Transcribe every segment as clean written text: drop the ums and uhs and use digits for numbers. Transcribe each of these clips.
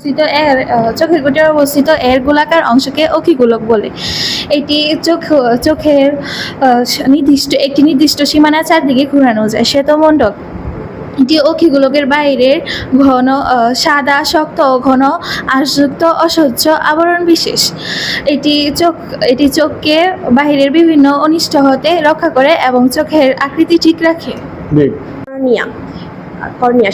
অবস্থিত চোখের কোটরে অবস্থিত এর গোলাকার অংশকে অক্ষিগোলক বলে। এটি চোখের একটি নির্দিষ্ট সীমানার চারদিকে ঘোরানো যায়। শ্বেতমণ্ডল এটি অক্ষিগোলকের বাইরের ঘন সাদা, শক্ত ও ঘন আঁশযুক্ত অস্বচ্ছ আবরণ বিশেষ। এটি চোখকে বাহিরের বিভিন্ন অনিষ্ট হতে রক্ষা করে এবং চোখের আকৃতি ঠিক রাখে। কর্নিয়া কর্নিয়া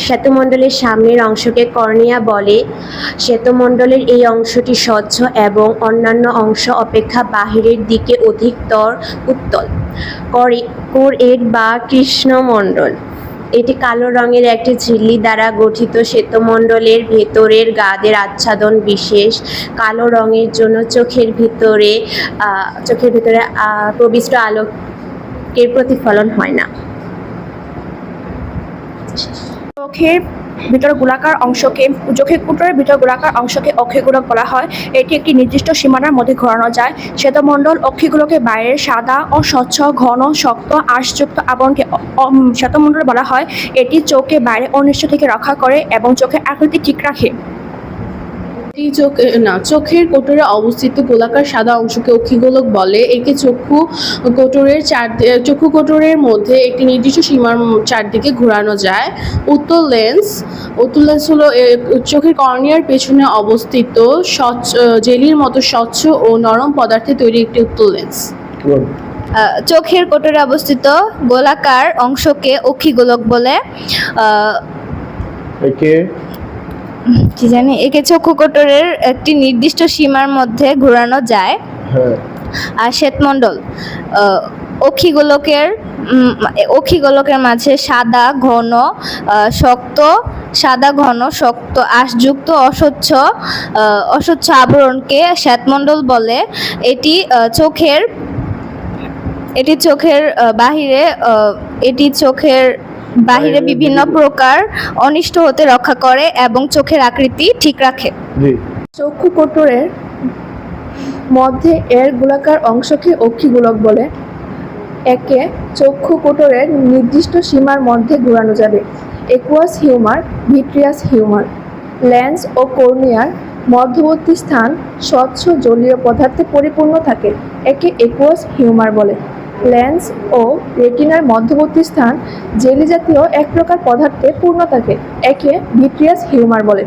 শ্বেতমণ্ডলের সামনের অংশকে কর্নিয়া বলে। শ্বেতমণ্ডলের এই অংশটি স্বচ্ছ এবং অন্যান্য অংশ অপেক্ষা বাহিরের দিকে অধিকতর উত্তল। কোরএড বা কৃষ্ণমণ্ডল এটি কালো রঙের একটি ঝিল্লি দ্বারা গঠিত। শ্বেতমণ্ডলের ভেতরের গাদের আচ্ছাদন বিশেষ কালো রঙের জন্য চোখের ভিতরে প্রবিষ্ট আলোকের প্রতিফলন হয় না। চোখের কোটরের ভিতর গোলাকার অংশকে অক্ষিগোলক বলা হয়। এটি একটি নির্দিষ্ট সীমানার মধ্যে ঘোরানো যায়। শ্বেতমণ্ডল অক্ষিগোলকের বাইরের সাদা ও স্বচ্ছ ঘন শক্ত আঁশযুক্ত আবরণকে শ্বেতমণ্ডল বলা হয়। এটি চোখকে বাইরে অনিষ্ট থেকে রক্ষা করে এবং চোখের আকৃতি ঠিক রাখে। চোখের কোটরে অবস্থিত গোলাকার সাদা অংশকে অক্ষিগোলক বলে। একে চক্ষু কোটরের মধ্যে একটি নির্দিষ্ট সীমার চারদিকে ঘোরানো যায়। উত্তল লেন্স হলো চোখের কর্নিয়ার পেছনে অবস্থিত জেলির মতো স্বচ্ছ ও নরম পদার্থে তৈরি একটি উত্তল লেন্স। চোখের কোটরে অবস্থিত গোলাকার অংশকে অক্ষিগোলক বলে। একে চক্ষু কোটরের একটি নির্দিষ্ট সীমার মধ্যে ঘোরানো যায়। আর শ্বেতমণ্ডল অক্ষিগোলকের মাঝে সাদা ঘন শক্ত আঁশযুক্ত অস্বচ্ছ আবরণকে শ্বেতমণ্ডল বলে। এটি চোখের বাহিরে বিভিন্ন প্রকার অনিষ্ট হতে রক্ষা করে এবং চোখের আকৃতি ঠিক রাখে। চক্ষু কোটরের মধ্যে এর গোলাকার অংশকে অক্ষিগোলক বলে। একে চক্ষু কোটরের নির্দিষ্ট সীমার মধ্যে ঘোরানো যাবে। Aqueous humour, vitreous humour. Lens ও কর্নিয়ার মধ্যবর্তী স্থান স্বচ্ছ জলীয় পদার্থে পরিপূর্ণ থাকে। একে একুয়াস হিউমার বলে। লেন্স ও রেটিনার মধ্যবর্তী স্থান জেলি জাতীয় এক প্রকার পদার্থে পূর্ণ থাকে। একে ভিট্রিয়াস হিউমার বলে।